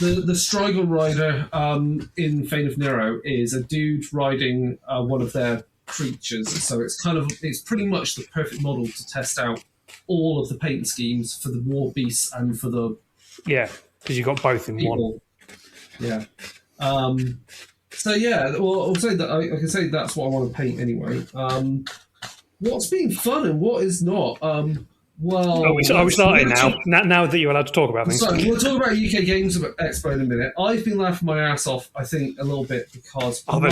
The Strigal rider in Fane of Nero is a dude riding one of their creatures, so it's pretty much the perfect model to test out all of the paint schemes for the war beasts and for the because you've got both in people. One. So yeah, well, I'll say that I can say that's what I want to paint anyway. What's been fun and what is not? Well, are we starting now? Now that you're allowed to talk about things. So we'll talk about UK Games Expo in a minute. I've been laughing my ass off, I think, a little bit because my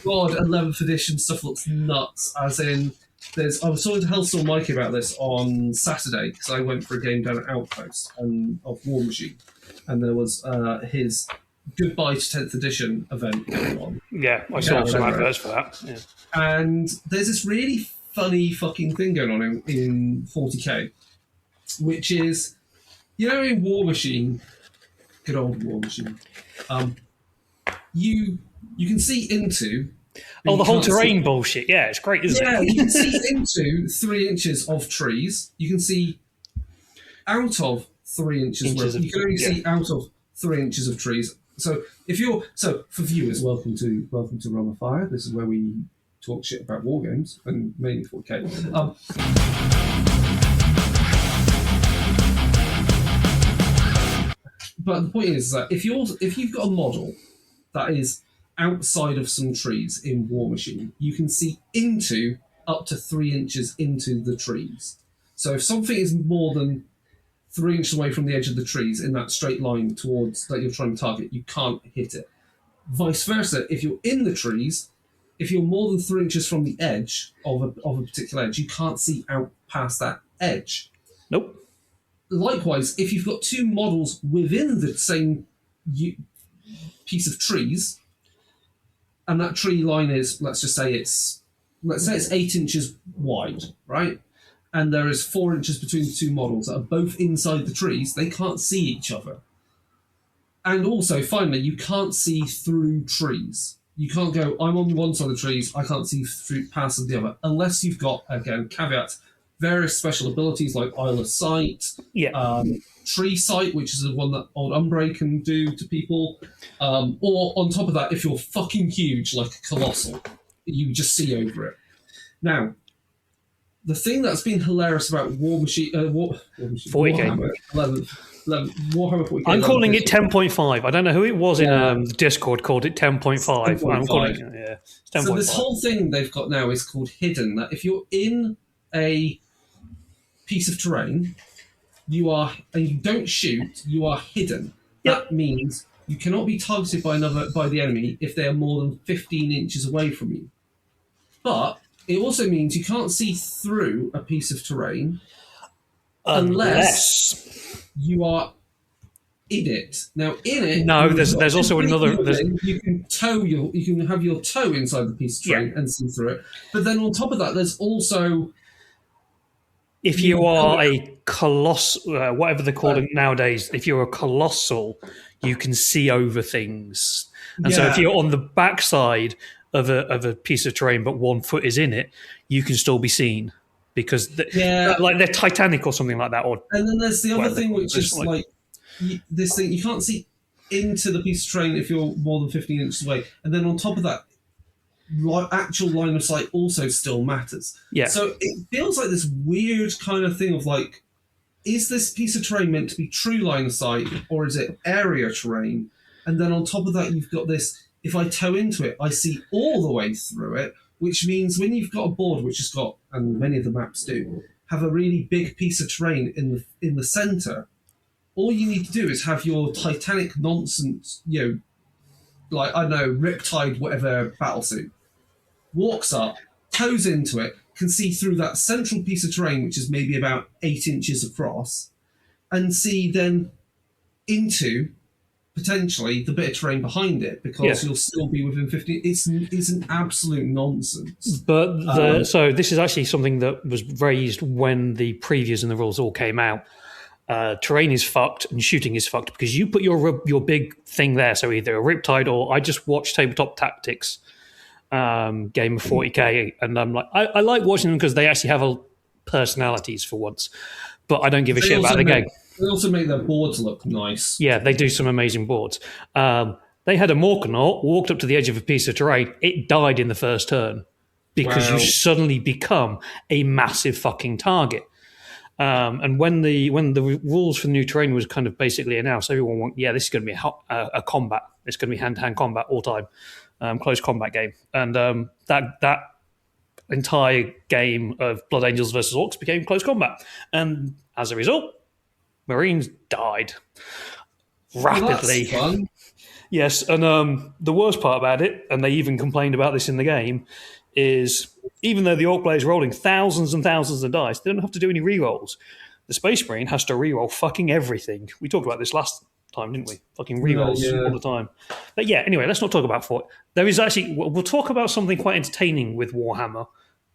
God, 11th edition stuff looks nuts. As in, I was talking to Hellstorm Mikey about this on Saturday because I went for a game down at Outpost of Warmachine, and there was his Goodbye to 10th edition event going on. Yeah, I saw some adverts for that. Yeah. And there's this really funny fucking thing going on in 40k, which is, in Warmachine, good old Warmachine, you can see into... the whole terrain bullshit. Yeah, it's great, isn't it? Yeah, you can see into 3 inches of trees. You can see out of 3 inches. You can only see out of 3 inches of trees. So for viewers, welcome to Realm of Fire. This is where we talk shit about war games and mainly 4K. But the point is that if you've got a model that is outside of some trees in Warmachine, you can see into up to 3 inches into the trees. So if something is more than 3 inches away from the edge of the trees in that straight line towards that you're trying to target, you can't hit it. Vice versa, if you're in the trees, if you're more than 3 inches from the edge of a particular edge, you can't see out past that edge. Nope. Likewise, if you've got two models within the same piece of trees, and that tree line is, let's say it's 8 inches wide, right? And there is 4 inches between the two models that are both inside the trees, they can't see each other. And also, finally, you can't see through trees. You can't go, I'm on one side of the trees, I can't see through past the other, unless you've got, again, caveat, various special abilities like Isle of Sight, Tree Sight, which is the one that Old Umbre can do to people, or on top of that, if you're fucking huge, like a Colossal, you just see over it. Now, the thing that's been hilarious about Warmachine, 40K. Warhammer 40K. I'm calling it 10.5. I don't know who it was in the Discord called it 10.5. I'm calling it, it's 10.5. So this whole thing they've got now is called Hidden. That if you're in a piece of terrain, and you don't shoot, you are hidden. Yep. That means you cannot be targeted by the enemy if they are more than 15 inches away from you. But it also means you can't see through a piece of terrain unless you are in it. Now, in it, there's also another. You can have your toe inside the piece of terrain and see through it. But then on top of that, there's also, if you are a colossal, whatever they call it nowadays, if you're a colossal, you can see over things. And so if you're on the backside of a piece of terrain, but 1 foot is in it, you can still be seen because like they're Titanic or something like that. And then there's the other thing, which is like this thing, you can't see into the piece of terrain if you're more than 15 inches away. And then on top of that, actual line of sight also still matters. Yeah. So it feels like this weird kind of thing of like, is this piece of terrain meant to be true line of sight or is it area terrain? And then on top of that, you've got this, if I toe into it, I see all the way through it, which means when you've got a board which has got, and many of the maps do, have a really big piece of terrain in the centre, all you need to do is have your Titanic nonsense, like, I don't know, Riptide, whatever battlesuit, walks up, toes into it, can see through that central piece of terrain, which is maybe about 8 inches across, and see then into potentially the bit of terrain behind it, because you'll still be within 15. It's an absolute nonsense. But so this is actually something that was raised when the previews and the rules all came out. Terrain is fucked and shooting is fucked because you put your big thing there. So either a Riptide or I just watched Tabletop Tactics game of 40k, and I'm like, I like watching them because they actually have personalities for once. But I don't give a shit about the game. They also make their boards look nice. Yeah, they do some amazing boards. They had a Morkanaut, walked up to the edge of a piece of terrain. It died in the first turn because you suddenly become a massive fucking target. And when the rules for the new terrain was kind of basically announced, everyone went, "Yeah, this is going to be a combat. It's going to be hand-to-hand combat all time, close combat game." And that entire game of Blood Angels versus Orcs became close combat, and as a result, Marines died rapidly. Well, that's fun. Yes, and the worst part about it, and they even complained about this in the game, is even though the Orc player is rolling thousands and thousands of dice, they don't have to do any rerolls. The Space Marine has to reroll fucking everything. We talked about this last time, didn't we? Fucking rerolls all the time. But yeah, anyway, let's not talk about Fort. There is actually, we'll talk about something quite entertaining with Warhammer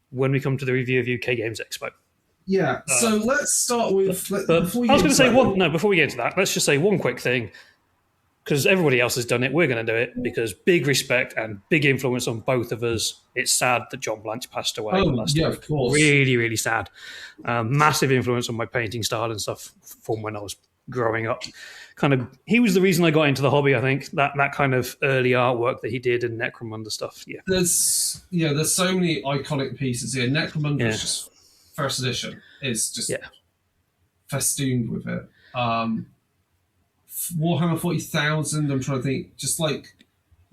when we come to the review of UK Games Expo. Yeah, so let's start with. I was going to say before we get into that, let's just say one quick thing. Because everybody else has done it, we're going to do it because big respect and big influence on both of us. It's sad that John Blanche passed away. Oh, yeah, of course. Really, really sad. Massive influence on my painting style and stuff from when I was growing up. He was the reason I got into the hobby, I think. That kind of early artwork that he did and Necromunda stuff. Yeah. There's so many iconic pieces here. Necromunda just first edition is just festooned with it. Warhammer 40,000, I'm trying to think, just like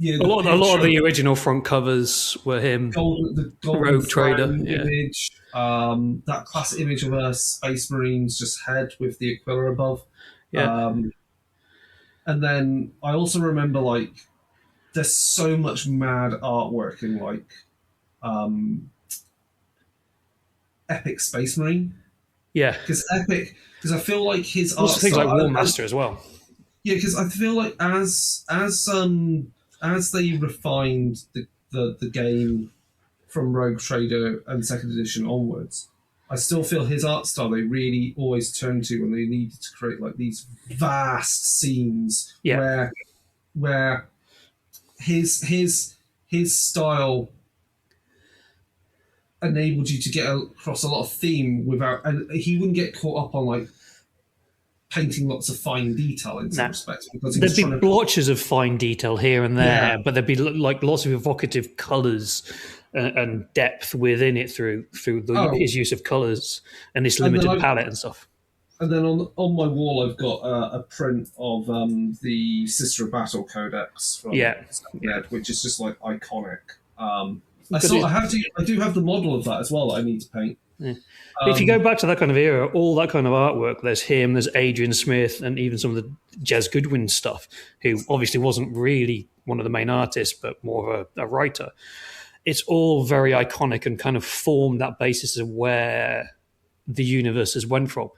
a lot of the original front covers were him. The Golden Rogue Trader image, that classic image of a Space Marine's just head with the Aquila above. Yeah. And then I also remember like there's so much mad artwork in like Epic Space Marine. Yeah. Because I feel like his art also things like Warmaster as well. Yeah, because I feel like as they refined the game from Rogue Trader and second edition onwards, I still feel his art style they really always turned to when they needed to create like these vast scenes where his style enabled you to get across a lot of theme without, and he wouldn't get caught up on like painting lots of fine detail in some respects because there'd be blotches of fine detail here and there, but there'd be like lots of evocative colours and depth within it through his use of colours and his limited palette and stuff. And then on my wall, I've got a print of the Sister of Battle Codex from which is just like iconic. I do have the model of that as well that I need to paint. Yeah. If you go back to that kind of era, all that kind of artwork, there's him, there's Adrian Smith, and even some of the Jez Goodwin stuff, who obviously wasn't really one of the main artists, but more of a writer. It's all very iconic and kind of formed that basis of where the universe has went from.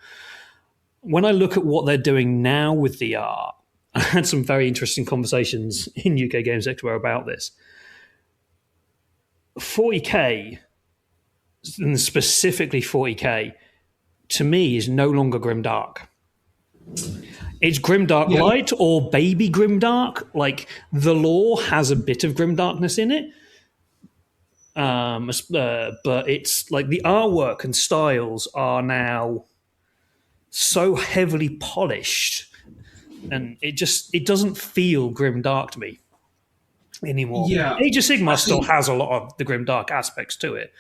When I look at what they're doing now with the art, I had some very interesting conversations in UK Games Expo about this. 40k, and specifically 40k, to me is no longer grimdark. It's grimdark light or baby grimdark. Like the lore has a bit of grimdarkness in it, but it's like the artwork and styles are now so heavily polished, and it doesn't feel grimdark to me anymore. Yeah, Age of Sigmar still has a lot of the grimdark aspects to it,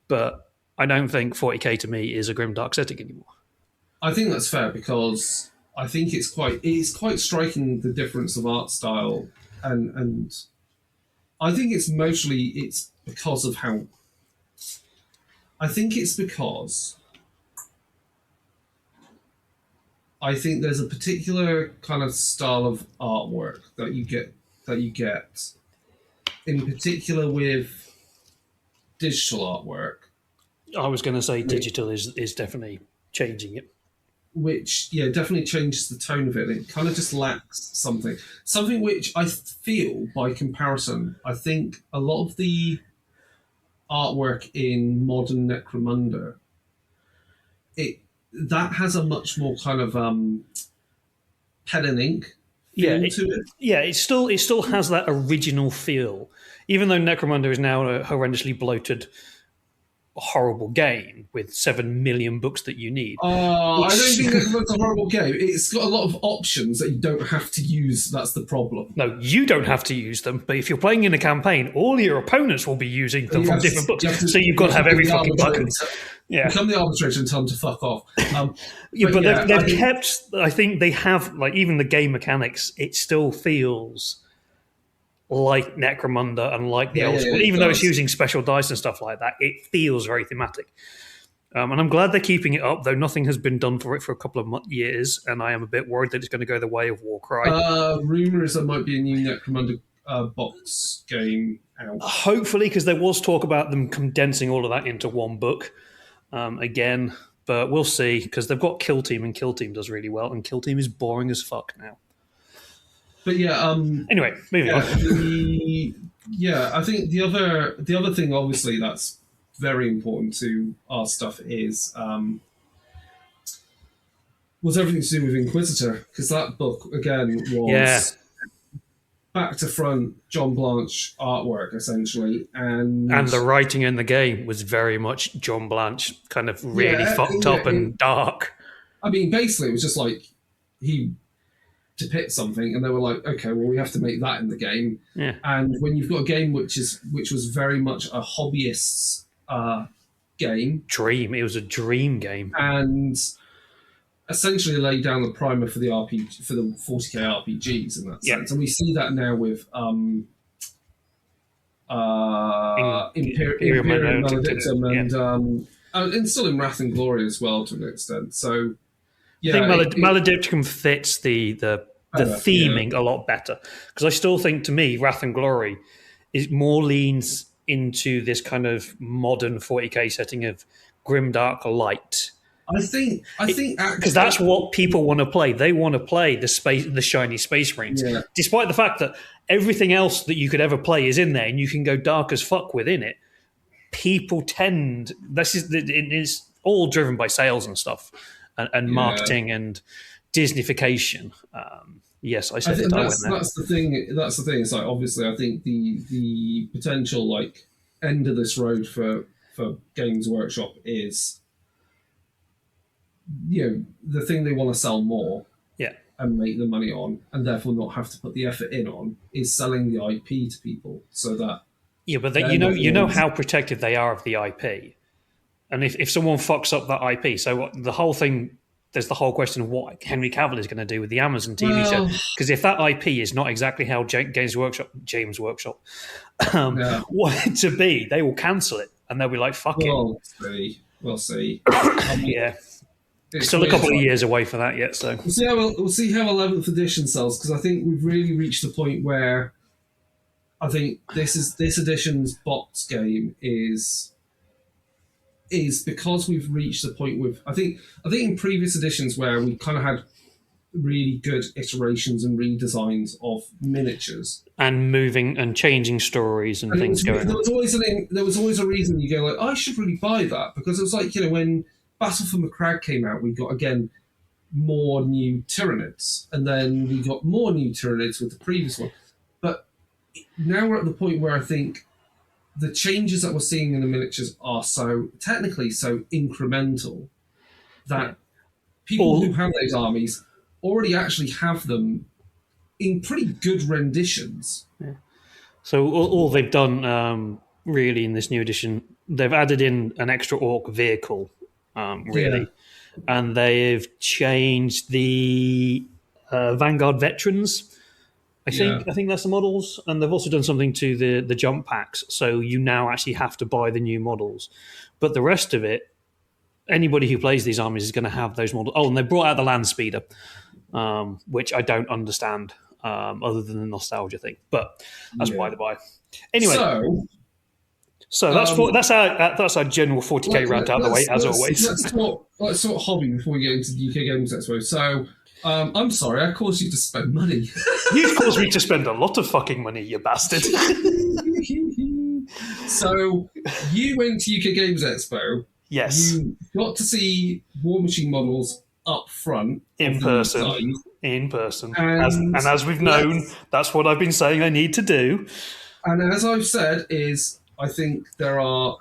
but I don't think 40k to me is a grimdark setting anymore. I think that's fair because I think it's quite striking the difference of art style, and I think it's because of how. I think it's because I think there's a particular kind of style of artwork that you get in particular with digital artwork. I was going to say digital is definitely changing it. Which, definitely changes the tone of it. It kind of just lacks something. Something which I feel, by comparison, I think a lot of the artwork in modern Necromunda, that has a much more kind of pen and ink feel to it. Yeah, it still has that original feel. Even though Necromunda is now a horrendously bloated horrible game with 7 million books that you need. I don't think that's a horrible game. It's got a lot of options that you don't have to use. That's the problem. No, you don't have to use them, but if you're playing in a campaign, all your opponents will be using them from different books. So you've got to have every fucking button. Yeah. Become the arbitrator and tell them to fuck off. They've kept, I think they have, like, even the game mechanics, it still feels like Necromunda and like the old school. Even though it's using special dice and stuff like that, it feels very thematic. And I'm glad they're keeping it up, though nothing has been done for it for a couple of years, and I am a bit worried that it's going to go the way of Warcry. Rumour is there might be a new Necromunda box game out. Hopefully, because there was talk about them condensing all of that into one book again, but we'll see, because they've got Kill Team, and Kill Team does really well, and Kill Team is boring as fuck now. But anyway, moving on. I think the other thing, obviously, that's very important to our stuff is was everything to do with Inquisitor, because that book again was back to front John Blanche artwork essentially, and the writing in the game was very much John Blanche, kind of really fucked up and dark. I mean, basically, it was just like he depict something, and they were like, okay, well, we have to make that in the game. Yeah. And when you've got a game which was very much a hobbyist's game, it was a dream game, and essentially laid down the primer for the 40k RPGs in that sense. And we see that now with Imperium Maledictum and still in Wrath and Glory as well to an extent. So I think Maledictum fits the theming a lot better, because I still think, to me, Wrath and Glory is more leans into this kind of modern 40k setting of grimdark light. I think because that's what people want to play. They want to play the shiny Space Marines, despite the fact that everything else that you could ever play is in there, and you can go dark as fuck within it. People tend it's all driven by sales and stuff. And marketing and Disneyfication. Yes, I said that's the thing. That's the thing. It's like, obviously, I think the potential like end of this road for Games Workshop is, the thing they want to sell more, and make the money on, and therefore not have to put the effort in on, is selling the IP to people, so that but you know how protective they are of the IP. And if someone fucks up that IP, so the whole thing, there's the whole question of what Henry Cavill is going to do with the Amazon TV show. Because if that IP is not exactly how James Workshop want it to be, they will cancel it, and they'll be like, fuck it. We'll see. Still a couple of years away for that yet, so we'll see how 11th edition sells, because I think we've really reached the point where I think this edition's box game is because we've reached the point with I think in previous editions where we kind of had really good iterations and redesigns of miniatures and moving and changing stories and things going on. There was always a reason you go like, I should really buy that, because it was like, when Battle for Macragge came out, we got again more new Tyranids, and then we got more new Tyranids with the previous one. But now we're at the point where I think the changes that we're seeing in the miniatures are so incremental that people who have those armies already actually have them in pretty good renditions. Yeah. So all they've done really in this new edition, they've added in an extra orc vehicle, and they've changed the Vanguard veterans. I think that's the models, and they've also done something to the jump packs, so you now actually have to buy the new models. But the rest of it, anybody who plays these armies is going to have those models. Oh, and they brought out the land speeder, which I don't understand, other than the nostalgia thing. But that's by the by. Anyway, so that's our general 40k rant out of the way, as always. Let's talk hobby before we get into the UK Games Expo. So. I'm sorry, I caused you to spend money. You've caused me to spend a lot of fucking money, you bastard. So, you went to UK Games Expo. Yes. You got to see Warmachine models up front. In person. And as we've known, that's what I've been saying I need to do. And as I've said, I think there are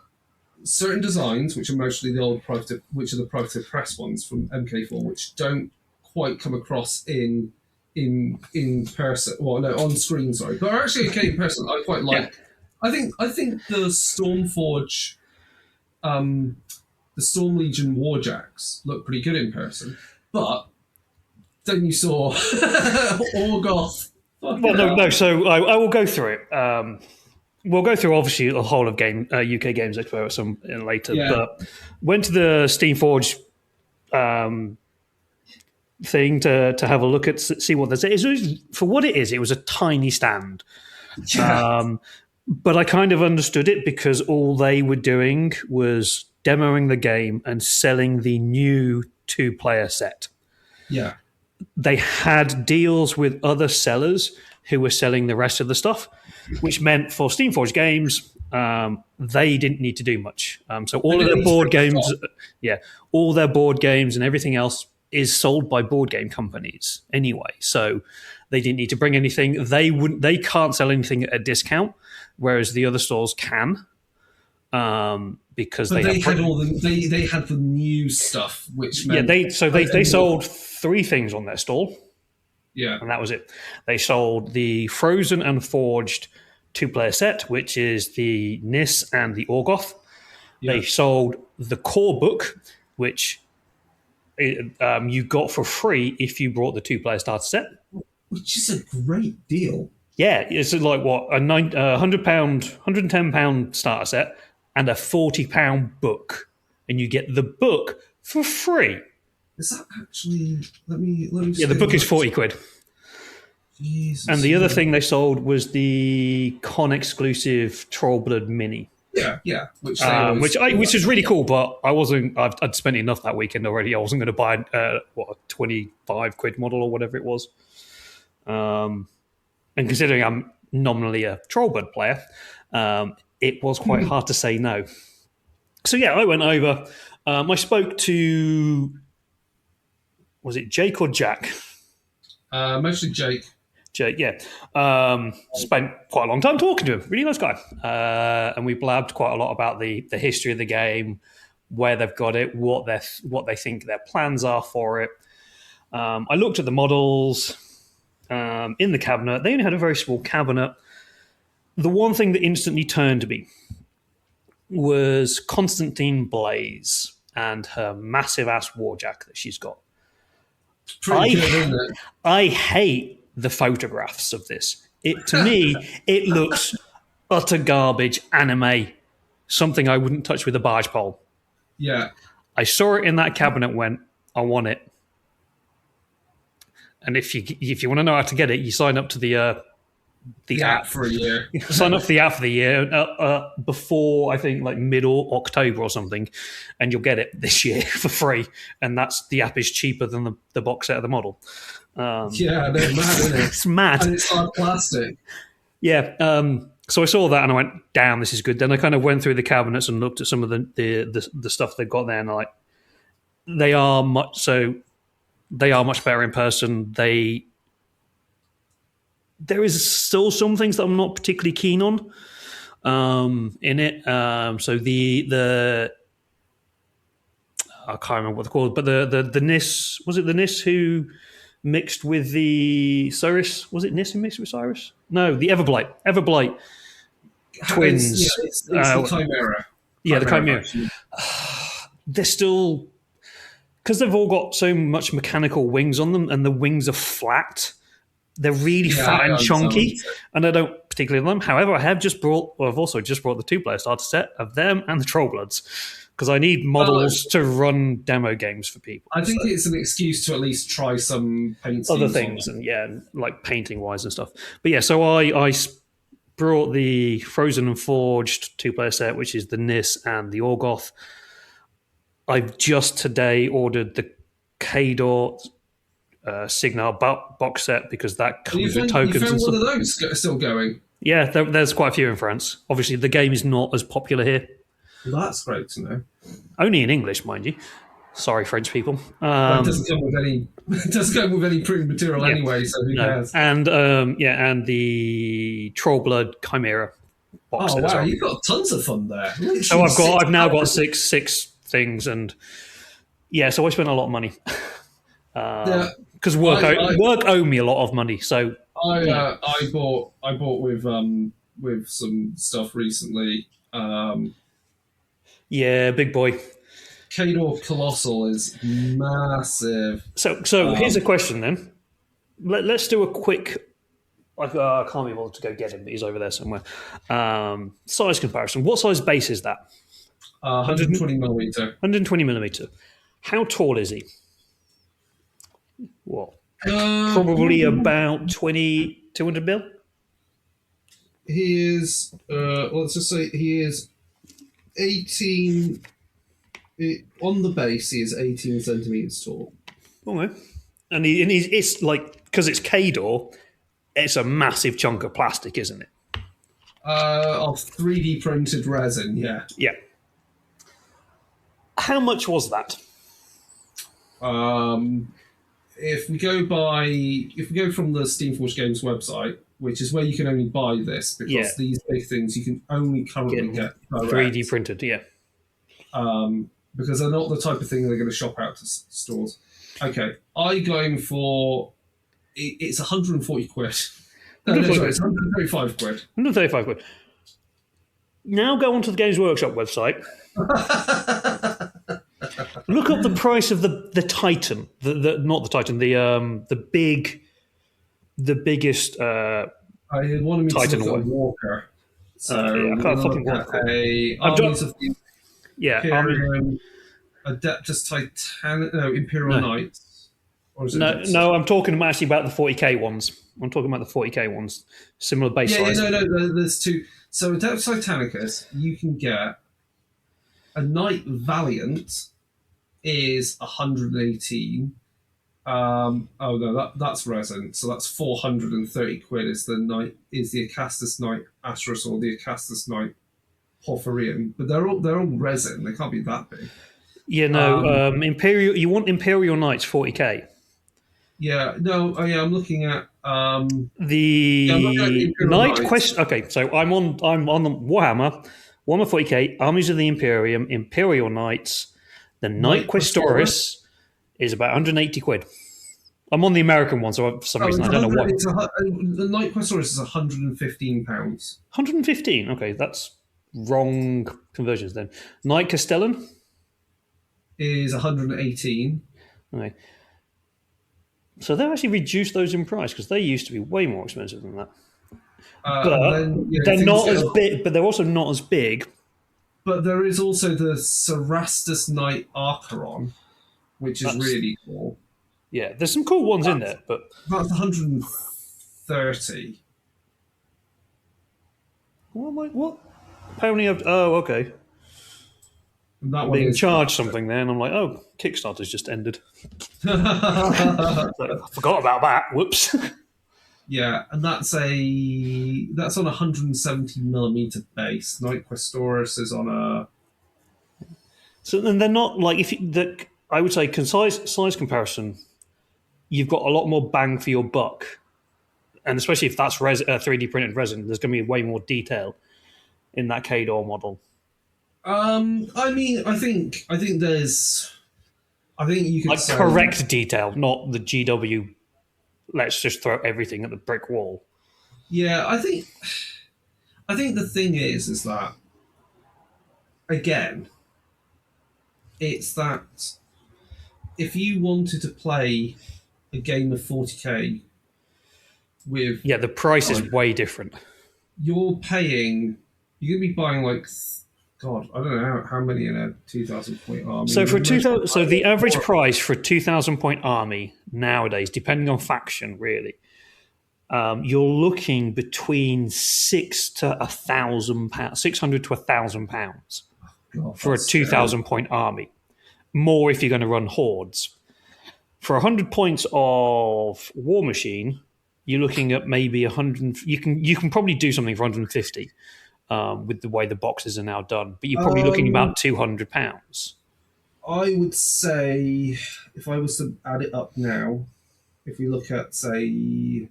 certain designs, which are mostly the old private press ones from MK4, which don't quite come across in person. Well, no, on screen, sorry, but are actually okay in person. I quite like. Yeah. I think the Stormforge, the Storm Legion Warjacks look pretty good in person, but then you saw Orgoth. Well, no. So I will go through it. We'll go through obviously the whole of UK Games Expo some later, but went to the Steamforge thing to have a look at, see what there's. For what it is, it was a tiny stand. Yeah. But I kind of understood it because all they were doing was demoing the game and selling the new 2-player set. Yeah. They had deals with other sellers who were selling the rest of the stuff, which meant for Steamforge games, they didn't need to do much. So all of their board games, all their board games and everything else is sold by board game companies anyway. So they didn't need to bring anything. They can't sell anything at a discount, whereas the other stores can. Because they had the new stuff, which meant they sold 3 things on their stall. Yeah, and that was it. They sold the Frozen and Forged 2-player set, which is the Nis and the Orgoth. Yeah. They sold the core book, which you got for free if you brought the 2-player starter set, which is a great deal. Yeah, it's like what a £110 starter set and a £40 book, and you get the book for free. Is that actually? Let me. Yeah, the book is £40. Jesus. And the other thing they sold was the con exclusive Trollblood Mini. Yeah, which is really cool, but I wasn't. I'd spent enough that weekend already. I wasn't going to buy a £25 model or whatever it was. And considering I'm nominally a Trollblood player, it was quite hard to say no. So yeah, I went over. I spoke to. Was it Jake or Jack? Mostly Jake. Jake, yeah. Spent quite a long time talking to him. Really nice guy. And we blabbed quite a lot about the history of the game, where they've got it, what they think their plans are for it. I looked at the models in the cabinet. They only had a very small cabinet. The one thing that instantly turned to me was Constantine Blaze and her massive-ass warjack that she's got. Pretty good, isn't it? I hate the photographs of this. To me, it looks utter garbage anime, something I wouldn't touch with a barge pole. Yeah. I saw it in that cabinet, went, I want it. And if you want to know how to get it, you sign up to the app for a year. Sign up for the app for the year before, I think, like middle October or something, and you'll get it this year for free. And the app is cheaper than the box set of the model. Yeah, they're mad, isn't it? It's mad. And it's hard plastic. Yeah. So I saw that and I went, damn, this is good. Then I kind of went through the cabinets and looked at some of the stuff they've got there, and they are much better in person. There is still some things that I'm not particularly keen on in it. So the I can't remember what they're called, but the Nis, was it the Nis who mixed with the Cyrus? Was it Nis who mixed with Cyrus? No, the Everblight twins. It's the Chimera. Yeah, the Chimera. They're still, because they've all got so much mechanical wings on them, and the wings are flat. They're really fat and chunky, and I don't particularly like them. However, I've also just brought the 2-player starter set of them and the Trollbloods, because I need models to run demo games for people. I think it's an excuse to at least try some paint other things, and like painting wise and stuff. But yeah, so I brought the Frozen and Forged 2-player set, which is the Nis and the Orgoth. I've just today ordered the Kador Signar box set, because that comes with tokens. You found and stuff. One of those still going? Yeah, there's quite a few in France. Obviously, the game is not as popular here. Well, that's great to know. Only in English, mind you. Sorry, French people. It doesn't come with any. It doesn't come with any printed material anyway. So who cares? And and the Trollblood Chimera box Oh set as wow, well. you've got tons of fun there. So I've now got six things, and yeah, so I spent a lot of money because work owe me a lot of money. So I bought with some stuff recently. Yeah, big boy. Kador Colossal is massive. So here's a question then. Let's do a quick. I can't be able to go get him, but he's over there somewhere. Size comparison. What size base is that? 120 millimeter. 120 millimeter. How tall is he? What? Uh, Probably about 200 mil? He is, let's just say he is 18, on the base he is 18 centimetres tall. Okay. And it's like, because it's Kador, it's a massive chunk of plastic, isn't it? Of 3D printed resin, yeah. Yeah. How much was that? If we go from the Steamforge Games website, which is where you can only buy this, because these big things you can only currently get direct. 3D printed, yeah. Because they're not the type of thing they're going to shop out to stores. Okay, I got him for it's 140 quid. No, sorry, it's 135 quid. 135 quid. Now go onto the Games Workshop website. Look up the price of the Titan. Not the Titan. The biggest. I wanted me Titan to look at a Walker. So I can't fucking walk. Armies of the Imperium, Adeptus Titan. No, Imperial Knights. Or is it no. I'm talking actually about the 40k ones. I'm talking about the 40k ones. Similar base size. No. There's two. So Adeptus Titanicus, you can get a Knight Valiant is 118. That's resin. So that's 430 quid. Is the Acastus Knight Astros or the Acastus Knight Porphyrion? But they're all resin. They can't be that big. Yeah, no. Imperial. You want Imperial Knights 40k? Yeah. No. Oh, yeah. I'm looking at the Knight Quest. Okay, so I'm on the Warhammer 40k, Armies of the Imperium, Imperial Knights. The Knight Questoris is about 180 quid. I'm on the American one, so for some reason I don't know what. The Knight Questoris is £115. 115. Okay, that's wrong conversions then. Knight Castellan is 118. Okay. So they've actually reduced those in price because they used to be way more expensive than that. They're not as big, but they're also not as big. But there is also the Cerastus Knight Archeron, which is really cool. Yeah, there's some cool ones in there, but that's 130. What? Pony of okay. And that being charged something there, and I'm like, oh, Kickstarter's just ended. I forgot about that. Whoops. Yeah, and that's on a 170 millimeter base. Knight Questoris is on a. So then they're not like I would say size comparison. You've got a lot more bang for your buck, and especially if that's 3D printed resin, there's going to be way more detail in that Kador model. I mean, I think you could say correct detail, not the GW. Let's just throw everything at the brick wall. Yeah, I think the thing is that again, it's that if you wanted to play a game of 40k with the price is way different. You're going to be buying like. God, I don't know how many in a 2,000 point army. So the average price for a 2,000 point army nowadays, depending on faction, really, you're looking between £600 to £1,000 for a 2,000 point army. More if you're going to run hordes. For 100 points of Warmachine, you're looking at maybe 100. You can probably do something for 150. With the way the boxes are now done, but you're probably looking about £200. I would say, if I was to add it up now, if we look at say,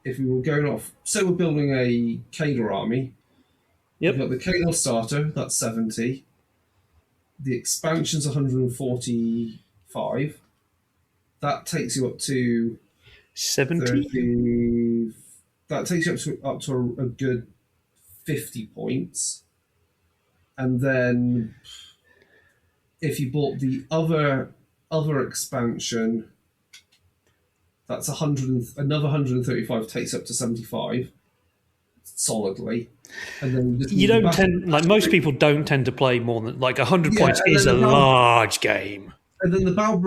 if we were going off, say we're building a Kader army. Yep. You've got the Kader starter, that's 70. The expansion's 145. That takes you up to 70. That takes you up to a good 50 points. And then if you bought the other expansion, that's another 135 takes up to 75 solidly. And then you don't tend, like most people don't tend to play more than like 100 points is a large game. And then the battle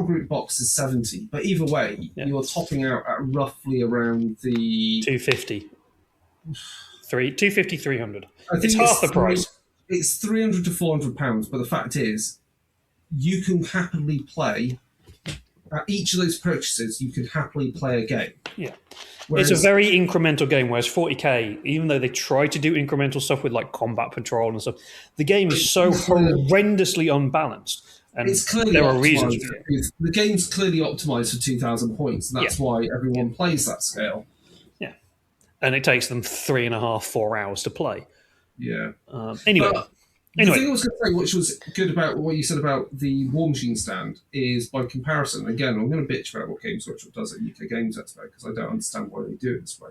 group box is 70, but either way, you're topping out at roughly around the 250. 250, 300. It's half the price. It's 300 to 400 pounds, but the fact is, you can happily play at each of those purchases. You can happily play a game. Yeah, it's a very incremental game. Whereas 40k, even though they try to do incremental stuff with like combat patrol and stuff, the game is so horrendously unbalanced. And it's clearly there are reasons. The game's clearly optimized for 2,000 points, and that's why everyone plays that scale. Yeah, and it takes them 3.5, 4 hours to play. Yeah. Anyway. The thing I was going to say, which was good about what you said about the Warmachine stand, is by comparison. Again, I'm going to bitch about what Games Workshop does at UK Games Expo because I don't understand why they do it this way.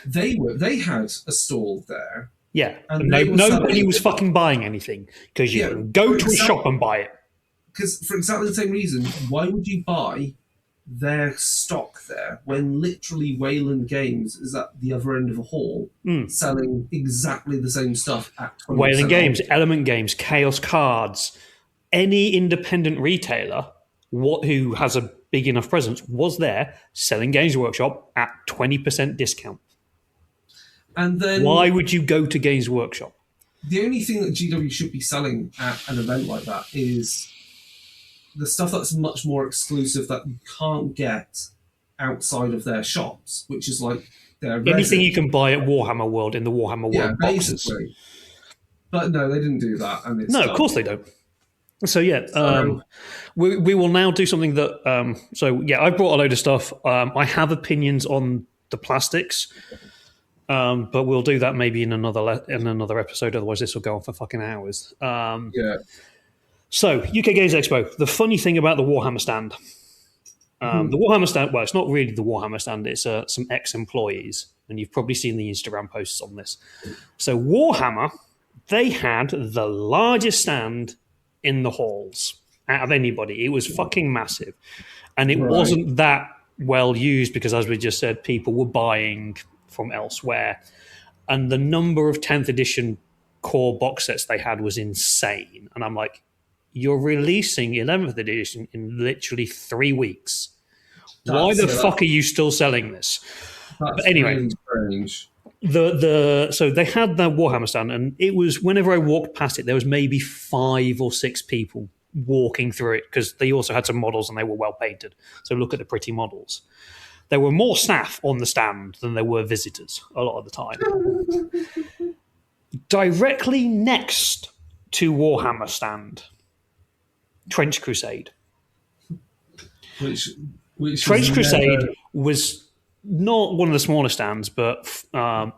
They had a stall there. Yeah, and nobody was fucking buying anything because you can go to a shop and buy it. Because for exactly the same reason, why would you buy their stock there when literally Wayland Games is at the other end of a hall selling exactly the same stuff at 20% Wayland Games, off. Element Games, Chaos Cards, any independent retailer who has a big enough presence was there selling Games Workshop at 20% discount. And then why would you go to Games Workshop? The only thing that GW should be selling at an event like that is the stuff that's much more exclusive that you can't get outside of their shops, which is like their anything you can buy at Warhammer World in the Warhammer World boxes. Basically. But no, they didn't do that. And no, of course they don't. So we will now do something that. I brought a load of stuff. I have opinions on the plastics. But we'll do that maybe in another episode. Otherwise, this will go on for fucking hours. So, UK Games Expo. The funny thing about the Warhammer stand, the Warhammer stand. Well, it's not really the Warhammer stand. It's some ex-employees, and you've probably seen the Instagram posts on this. So, Warhammer, they had the largest stand in the halls out of anybody. It was fucking massive, and it wasn't that well used because, as we just said, people were buying from elsewhere, and the number of 10th edition core box sets they had was insane. And I'm like, you're releasing 11th edition in literally 3 weeks. Why the fuck are you still selling this? But anyway, really strange. So they had that Warhammer stand, and it was whenever I walked past it, there was maybe 5 or 6 people walking through it because they also had some models and they were well painted. So look at the pretty models. There were more staff on the stand than there were visitors a lot of the time. Directly next to Warhammer stand, Trench Crusade. Which Trench Crusade was not one of the smaller stands, but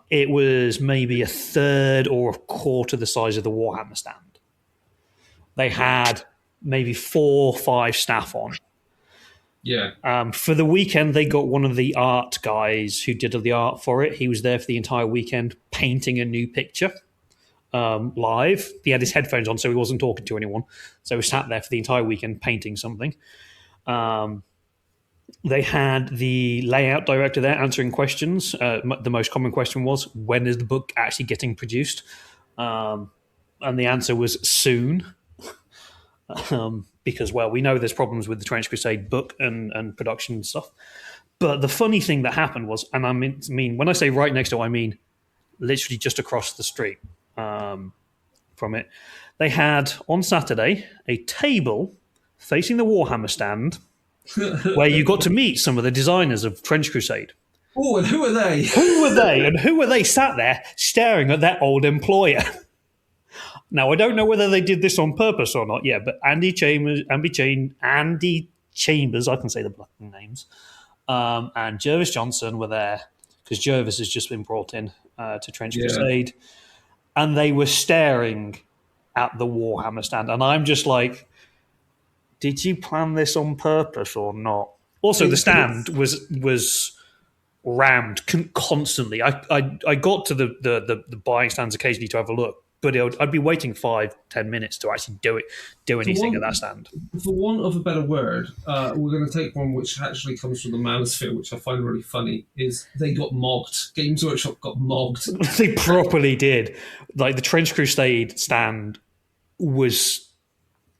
it was maybe a third or a quarter the size of the Warhammer stand. They had maybe 4 or 5 staff on. Yeah. For the weekend, they got one of the art guys who did the art for it. He was there for the entire weekend painting a new picture live. He had his headphones on, so he wasn't talking to anyone. So he sat there for the entire weekend painting something. They had the layout director there answering questions. The most common question was, when is the book actually getting produced? And the answer was soon. Because, well, we know there's problems with the Trench Crusade book and production and stuff. But the funny thing that happened was, and I mean when I say right next to it, I mean literally just across the street from it, they had, on Saturday, a table facing the Warhammer stand where you got to meet some of the designers of Trench Crusade. Oh, and who are they? Who were they? And who were they sat there staring at their old employer? Now, I don't know whether they did this on purpose or not, but Andy Chambers, I can say the black names, and Jervis Johnson were there because Jervis has just been brought in to Trench Crusade, and they were staring at the Warhammer stand, and I'm just like, did you plan this on purpose or not? Also, the stand was rammed constantly. I got to the buying stands occasionally to have a look, but I'd be waiting 5-10 minutes to actually do anything at that stand. For want of a better word, we're going to take one which actually comes from the Manosphere, which I find really funny, is they got mogged. Games Workshop got mogged. They properly did. Like, the Trench Crusade stand was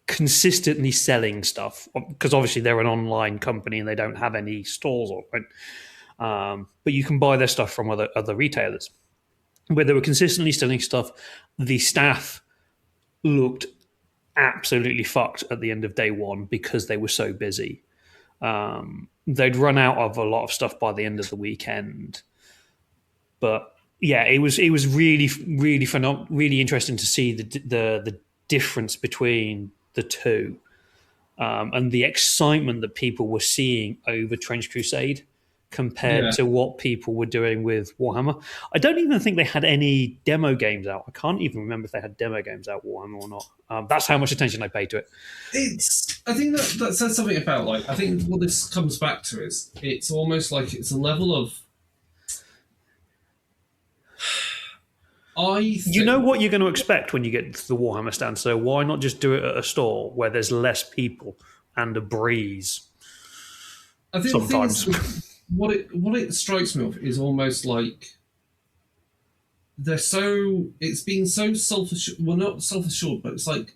consistently selling stuff, because obviously they're an online company and they don't have any stores or but you can buy their stuff from other retailers. Where they were consistently selling stuff, the staff looked absolutely fucked at the end of day one because they were so busy. They'd run out of a lot of stuff by the end of the weekend. But yeah, it was really, really fun, really interesting to see the difference between the two, and the excitement that people were seeing over Trench Crusade compared to what people were doing with Warhammer. I don't even think they had any demo games out. I can't even remember if they had demo games out, Warhammer or not. That's how much attention I paid to it. I think that says something about, like, I think what this comes back to is it's almost like it's a level of... You know what you're going to expect when you get to the Warhammer stand, so why not just do it at a store where there's less people and a breeze? I think sometimes what it strikes me of is almost like it's being so self-assured. Well, not self-assured, but it's like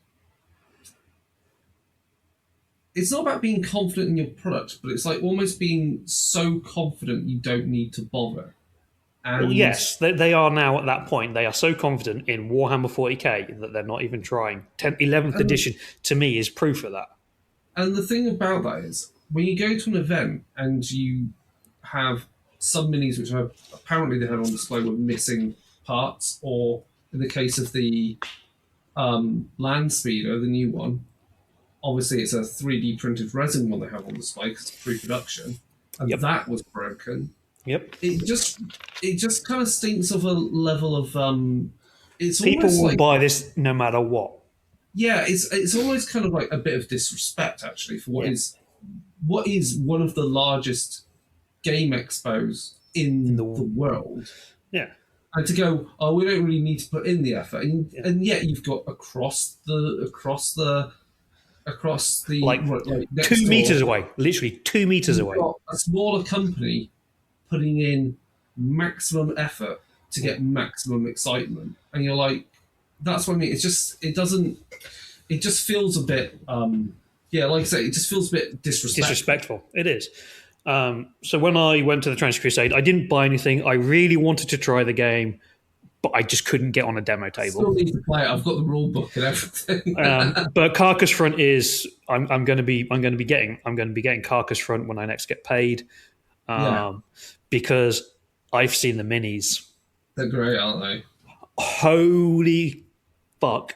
it's not about being confident in your product, but it's like almost being so confident you don't need to bother. And well, yes, they are now at that point. They are so confident in Warhammer 40k that they're not even trying. 11th edition, to me, is proof of that. And the thing about that is, when you go to an event and you have some minis which are apparently they had on display were missing parts, or in the case of the Land Speeder, the new one, obviously it's a 3D printed resin one they have on display because it's pre-production, and that was broken. Yep. It just kind of stinks of a level of it's people will like, buy this no matter what. Yeah, it's almost kind of like a bit of disrespect actually for what is one of the largest game expos in the world. Yeah. And to go, oh, we don't really need to put in the effort, and yet you've got across the like 2 meters away, literally 2 meters away, got a smaller company putting in maximum effort to get maximum excitement, and you're like, that's what I mean. It just feels a bit, like I say, it just feels a bit disrespectful. It is. So when I went to the Trench Crusade, I didn't buy anything. I really wanted to try the game, but I just couldn't get on a demo table. Still need to play it. I've got the rule book and everything. But Carcass Front is I'm going to be getting Carcass Front when I next get paid, because I've seen the minis. They're great, aren't they? Holy fuck,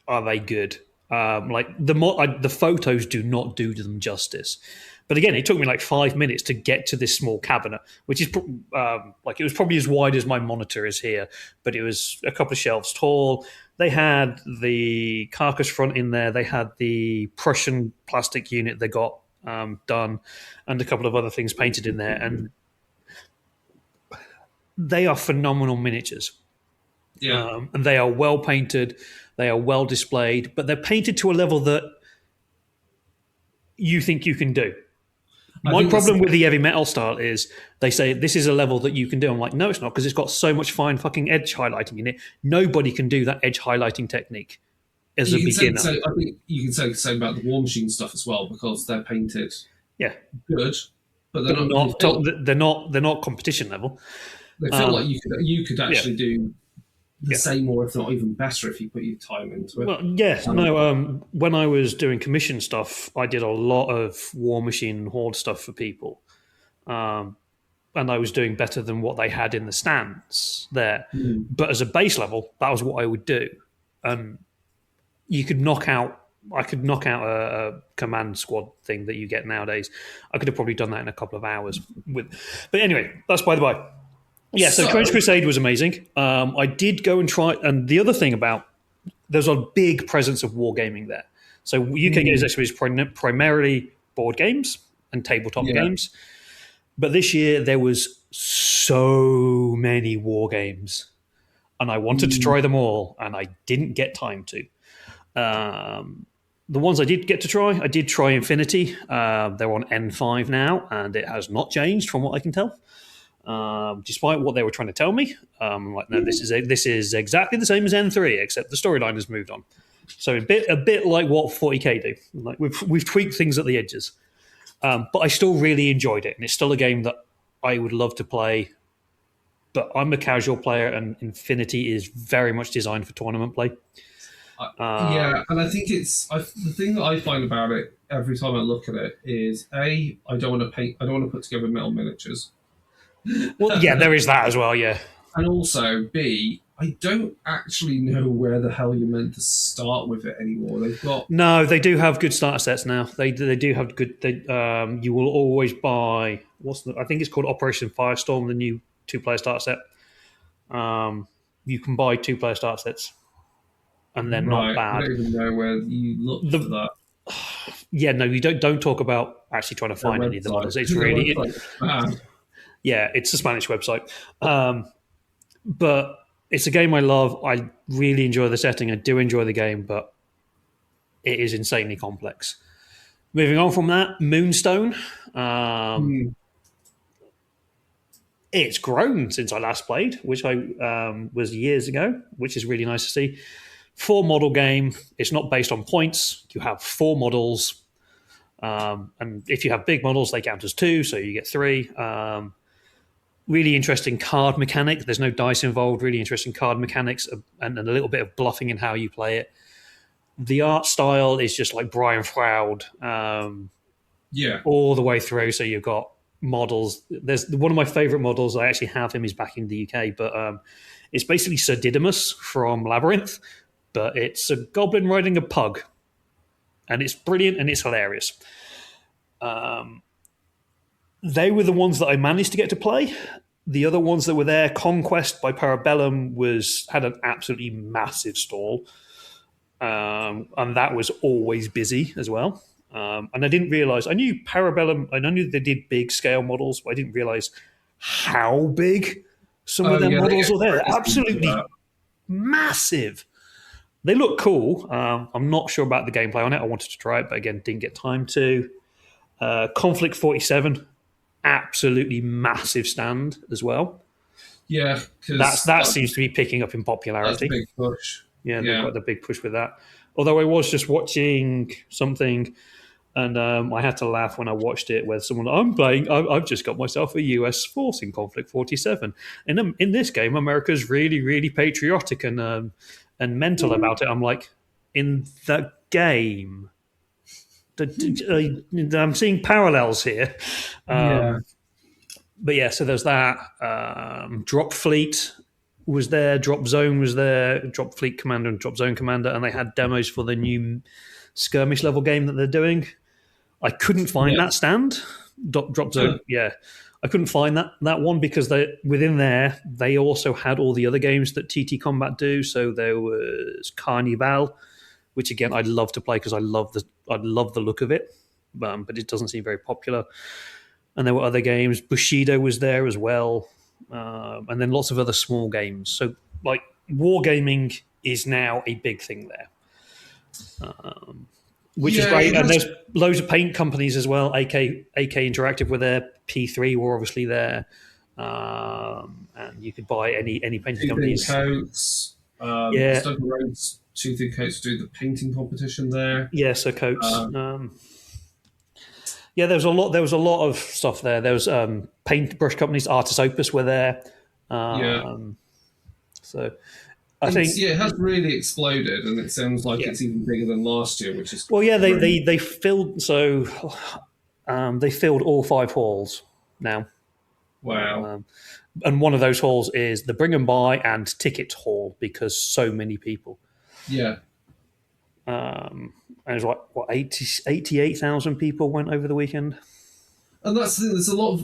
are they good? Like the photos do not do them justice. But again, it took me like 5 minutes to get to this small cabinet, which is it was probably as wide as my monitor is here, but it was a couple of shelves tall. They had the Carcass Front in there. They had the Prussian plastic unit they got done, and a couple of other things painted in there. And they are phenomenal miniatures. Yeah. And they are well painted. They are well displayed, but they're painted to a level that you think you can do. My problem with the heavy metal style is they say this is a level that you can do. I'm like, no, it's not, because it's got so much fine fucking edge highlighting in it. Nobody can do that edge highlighting technique as a beginner. I think you can say the same about the Warmachine stuff as well, because they're painted good, but they're not competition level. They feel like you could actually do the same, or if not even better, if you put your time into it. Well, when I was doing commission stuff, I did a lot of Warmachine and Horde stuff for people, and I was doing better than what they had in the stands there. But as a base level, that was what I would do, and you could knock out I could knock out a command squad thing that you get nowadays. I could have probably done that in a couple of hours. But anyway, that's by the by. Yeah, so Strange Crusade was amazing. I did go and try, and the other thing about there's a big presence of wargaming there. So UKGE is primarily board games and tabletop games, but this year there was so many war games, and I wanted to try them all, and I didn't get time to. The ones I did get to try, I did try Infinity. They're on N5 now, and it has not changed from what I can tell. Despite what they were trying to tell me, like no, this is exactly the same as N3, except the storyline has moved on. So a bit like what 40k do. Like we've tweaked things at the edges, but I still really enjoyed it, and it's still a game that I would love to play. But I'm a casual player, and Infinity is very much designed for tournament play. And I think the thing that I find about it every time I look at it is I don't want to paint. I don't want to put together metal miniatures. Well, yeah, there is that as well, yeah. And also, B, I don't actually know where the hell you're meant to start with it anymore. No, they do have good starter sets now. They do have good. You will always buy I think it's called Operation Firestorm, the new 2-player starter set. You can buy 2-player starter sets, and they're not bad. I don't even know where you look for that. Yeah, no, you don't talk about actually trying to find any of the models. It's really yeah, it's a Spanish website. But it's a game I love. I really enjoy the setting. I do enjoy the game, but it is insanely complex. Moving on from that, Moonstone. It's grown since I last played, which I was years ago, which is really nice to see. 4-model game. It's not based on points. You have 4 models. And if you have big models, they count as 2, so you get 3. Really interesting card mechanic. There's no dice involved. Really interesting card mechanics and a little bit of bluffing in how you play it. The art style is just like Brian Froud all the way through. So you've got models. There's one of my favorite models. I actually have him. He's back in the UK, but it's basically Sir Didymus from Labyrinth, but it's a goblin riding a pug, and it's brilliant and it's hilarious. They were the ones that I managed to get to play. The other ones that were there, Conquest by Parabellum had an absolutely massive stall, and that was always busy as well. And I didn't realize, I knew Parabellum, I knew they did big scale models, but I didn't realize how big some of their models were there. They're absolutely massive. They look cool. I'm not sure about the gameplay on it. I wanted to try it, but again, didn't get time to. Conflict 47, absolutely massive stand as well. Yeah, that seems to be picking up in popularity. That's a big push. Yeah, they've got the big push with that. Although I was just watching something, and I had to laugh when I watched it, where someone, I've just got myself a US force in Conflict 47. And in this game, America's really, really patriotic and mental about it. I'm like, in the game, I'm seeing parallels here. But yeah, so there's that. Drop Fleet was there, Drop Zone was there, Drop Fleet Commander and Drop Zone Commander, and they had demos for the new skirmish level game that they're doing. I couldn't find that stand. Drop Zone, I couldn't find that one because within there they also had all the other games that TT Combat do. So there was Carnival, which again I'd love to play because I love the look of it, but it doesn't seem very popular. And there were other games. Bushido was there as well, and then lots of other small games. So like wargaming is now a big thing there, which is great. And there's loads of paint companies as well. AK Interactive were there. P3 were obviously there, and you could buy any painting companies. Coats, Stoke Roads, Two Thin Coats do the painting competition there. Yeah, so Coats. Yeah, there was a lot of stuff there. There was paintbrush companies, Artis Opus were there. So I think it has really exploded, and it sounds like it's even bigger than last year, which is they filled they filled all 5 halls now. Wow. And one of those halls is the Bring and Buy and Ticket Hall because so many people. Yeah. And it was like, what, 88,000 people went over the weekend? And that's the thing. There's a lot of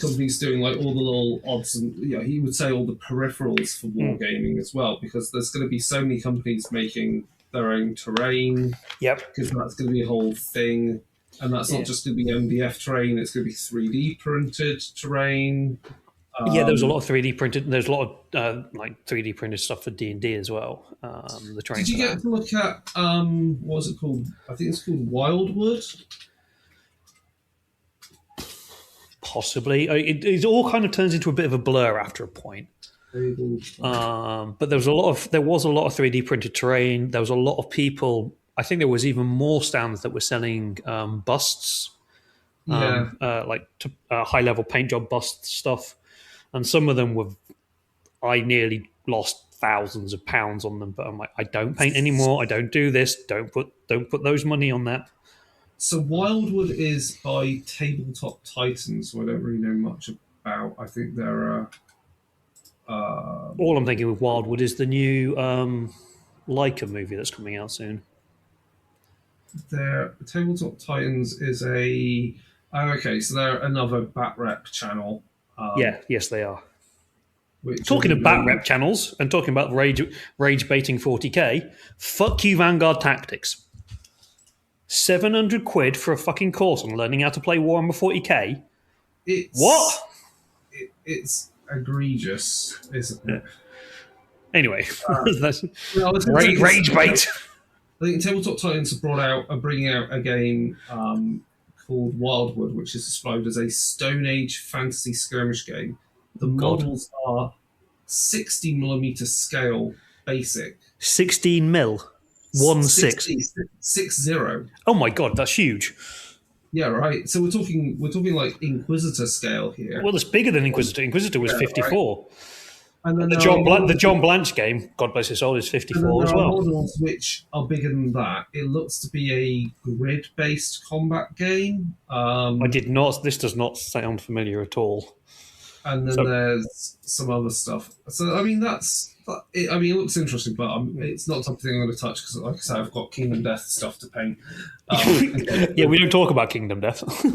companies doing like all the little odds and he would say all the peripherals for wargaming as well, because there's going to be so many companies making their own terrain. Yep. Because that's going to be a whole thing, and that's not just going to be MDF terrain. It's going to be 3D printed terrain. There was a lot of 3D printed. There's a lot of like 3D printed stuff for D&D as well. The terrain. Did you get to look at what was it called? I think it's called Wildwood. Possibly, it all kind of turns into a bit of a blur after a point. But there was a lot of 3D printed terrain. There was a lot of people. I think there was even more stands that were selling busts, like high level paint job bust stuff, and some of them were. I nearly lost thousands of pounds on them, but I'm like, I don't paint anymore. I don't do this. Don't put those money on that. So Wildwood is by Tabletop Titans, who I don't really know much about. I think they're... all I'm thinking with Wildwood is the new Leica movie that's coming out soon. Tabletop Titans is a... Oh, okay, so they're another BatRep channel. Yes, they are. Talking of BatRep channels and talking about rage baiting 40k, fuck you, Vanguard Tactics. 700 quid for a fucking course on learning how to play Warhammer 40k? What? It's egregious, isn't it? Anyway, that's rage bait. I think Tabletop Titans are bringing out a game called Wildwood, which is described as a Stone Age fantasy skirmish game. The models are 60mm scale basic. 16 mil? 60. Oh my god, that's huge. Yeah, right. So we're talking like Inquisitor scale here. Well, it's bigger than Inquisitor. Inquisitor was 54. Right. And then the John Blanche game, God bless his soul, is 54 as well. Models which are bigger than that. It looks to be a grid-based combat game. This does not sound familiar at all. And then there's some other stuff. So I mean, it looks interesting, but it's not something I'm going to touch because, like I said, I've got Kingdom Death stuff to paint. Yeah, we don't talk about Kingdom Death. We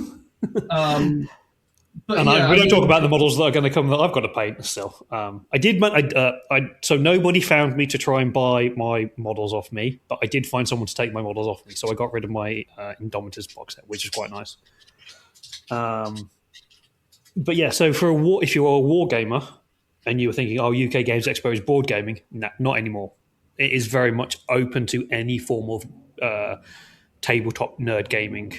don't talk about the models that are going to come that I've got to paint still. So nobody found me to try and buy my models off me, but I did find someone to take my models off me. So I got rid of my Indomitors box set, which is quite nice. But yeah, so if you're a war gamer and you were thinking, UK Games Expo is board gaming, nah, not anymore. It is very much open to any form of tabletop nerd gaming.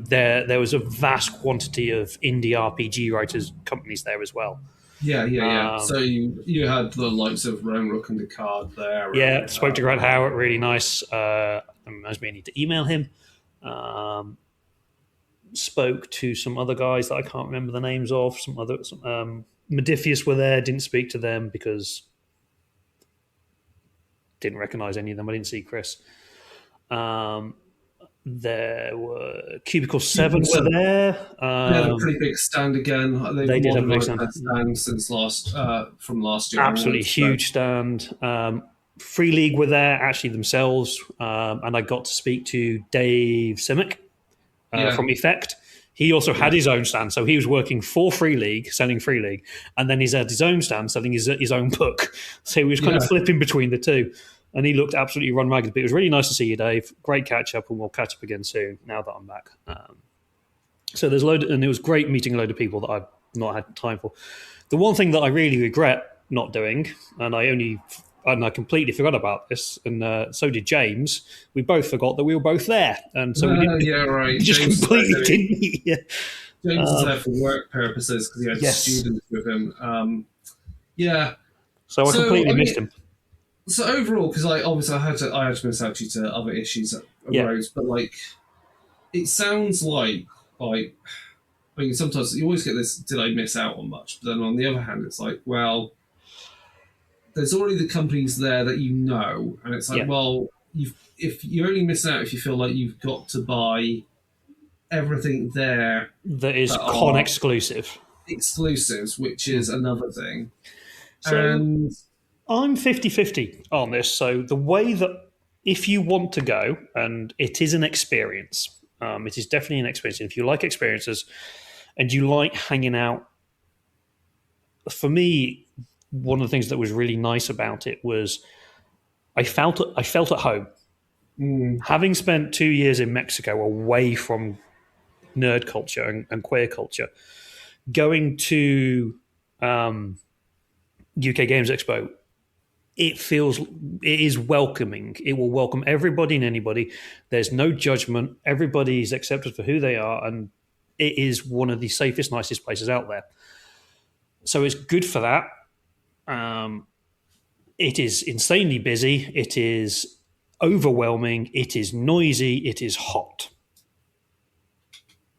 There was a vast quantity of indie RPG writers companies there as well. Yeah. So you had the likes of Rome, Rook and Descartes there. Yeah, spoke to Grant Howard, really nice. Reminds me I need to email him. Spoke to some other guys that I can't remember the names of. Modifius were there, didn't speak to them because didn't recognise any of them. I didn't see Chris. There were Cubicle 7 were there. They had a pretty big stand again. They did have a big stand since from last year. Absolutely huge stand. Free League were there actually themselves, and I got to speak to Dave Simic from Effect. He also had his own stand, so he was working for Free League, selling Free League, and then he's had his own stand selling his own book. So he was kind of flipping between the two, and he looked absolutely run ragged. But it was really nice to see you, Dave. Great catch up, and we'll catch up again soon. Now that I'm back, so there's and it was great meeting a load of people that I've not had time for. The one thing that I really regret not doing, and I completely forgot about this, and so did James. We both forgot that we were both there, and so we didn't. We just James completely didn't. Yeah. James was there for work purposes because he had students with him. So I completely missed him. So overall, because I had to miss out due to other issues that arose, but it sounds like sometimes you always get this: did I miss out on much? But then on the other hand, it's like, well, there's already the companies there that you know, and it's like, well, if you only miss out if you feel like you've got to buy everything there that is con exclusives, which is another thing. So I'm 50-50 on this. So the way that if you want to go, and it is an experience, it is definitely an experience. If you like experiences and you like hanging out, for me, one of the things that was really nice about it was I felt at home. Having spent 2 years in Mexico away from nerd culture and queer culture, going to UK Games Expo, it is welcoming. It will welcome everybody and anybody. There's no judgment. Everybody's accepted for who they are, and it is one of the safest, nicest places out there. So it's good for that. It is insanely busy. It is overwhelming. It is noisy. It is hot.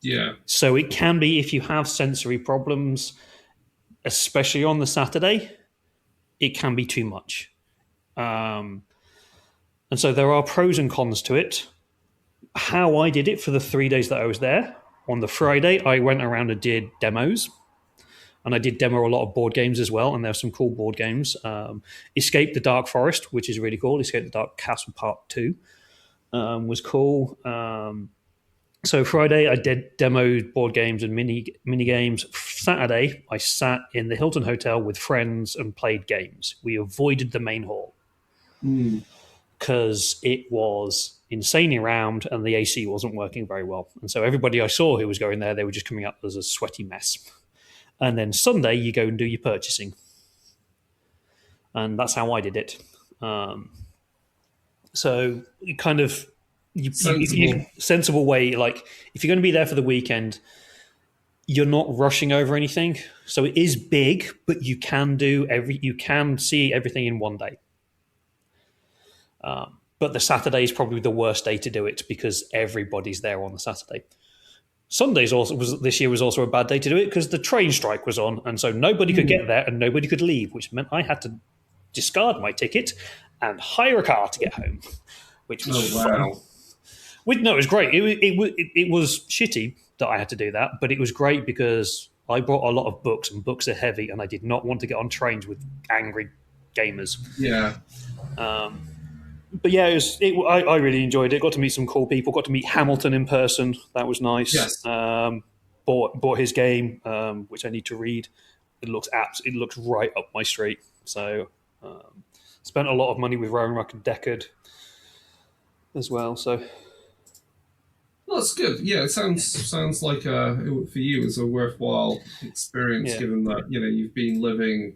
Yeah. So it can be, if you have sensory problems, especially on the Saturday, it can be too much. And so there are pros and cons to it. How I did it for the 3 days that I was there, on the Friday, I went around and did demos. And I did demo a lot of board games as well, and there are some cool board games. Escape the Dark Forest, which is really cool. Escape the Dark Castle Part 2 was cool. So Friday, I did demoed board games and mini games. Saturday, I sat in the Hilton Hotel with friends and played games. We avoided the main hall because it was insanely round and the AC wasn't working very well. And so everybody I saw who was going there, they were just coming up as a sweaty mess. And then Sunday, you go and do your purchasing. And that's how I did it. So you kind of... sensible way, like if you're going to be there for the weekend, you're not rushing over anything. So it is big, but you can see everything in one day. But the Saturday is probably the worst day to do it because everybody's there on the Saturday. This year was also a bad day to do it because the train strike was on, and so nobody could get there and nobody could leave, which meant I had to discard my ticket and hire a car to get home, which was fun. No, it was great. It was shitty that I had to do that, but it was great because I brought a lot of books, and books are heavy, and I did not want to get on trains with angry gamers. Yeah. But yeah, I really enjoyed it. Got to meet some cool people. Got to meet Hamilton in person. That was nice. Yes. Bought his game, which I need to read. It looks right up my street. So spent a lot of money with Rowan and Deckard as well. So. Well, that's good. Yeah, it sounds like for you it was a worthwhile experience, given that you've been living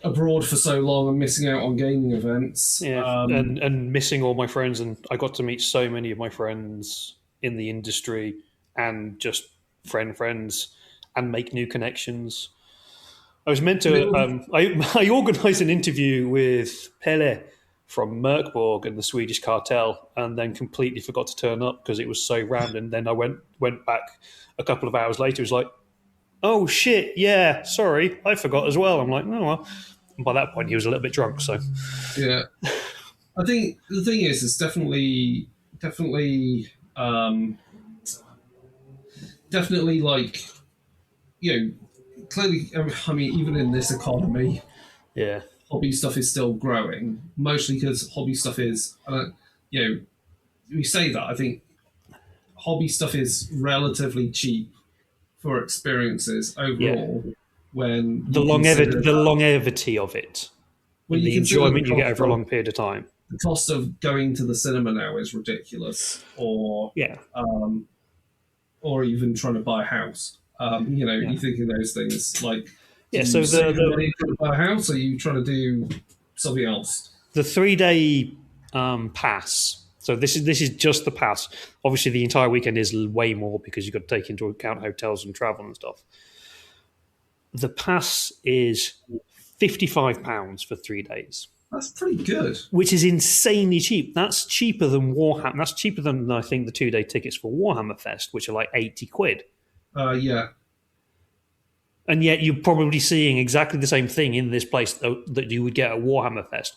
abroad for so long and missing out on gaming events. Yeah, and missing all my friends, and I got to meet so many of my friends in the industry and just friends and make new connections. I was meant to. I organised an interview with Pelle from Merkborg and the Swedish Cartel, and then completely forgot to turn up because it was so rammed. And then I went back a couple of hours later. It was like, oh shit, yeah, sorry, I forgot as well. I'm like, oh well. And by that point, he was a little bit drunk. So yeah, I think the thing is, it's definitely like, clearly. I mean, even in this economy, yeah. Hobby stuff is still growing, mostly because hobby stuff is, we say that, I think hobby stuff is relatively cheap for experiences overall. Yeah. When the longevity of it, when the enjoyment you get over a long period of time. The cost of going to the cinema now is ridiculous, or even trying to buy a house. You think of those things like. Yeah, so are you trying to buy a house, or are you trying to do something else? The 3-day pass. So this is just the pass. Obviously, the entire weekend is way more because you've got to take into account hotels and travel and stuff. The pass is £55 for 3 days. That's pretty good. Which is insanely cheap. That's cheaper than Warhammer. That's cheaper than I think the 2-day tickets for Warhammer Fest, which are like £80. Yeah. And yet you're probably seeing exactly the same thing in this place that you would get at Warhammer Fest.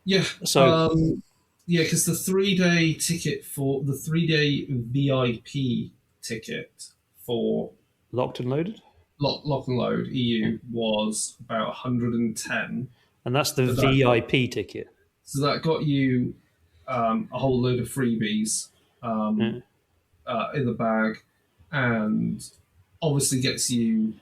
Yeah. So, because the 3-day ticket for the 3-day VIP ticket for Locked and Loaded? Lock and Load EU was about 110. And that's the VIP ticket. So that got you a whole load of freebies in the bag, and obviously gets you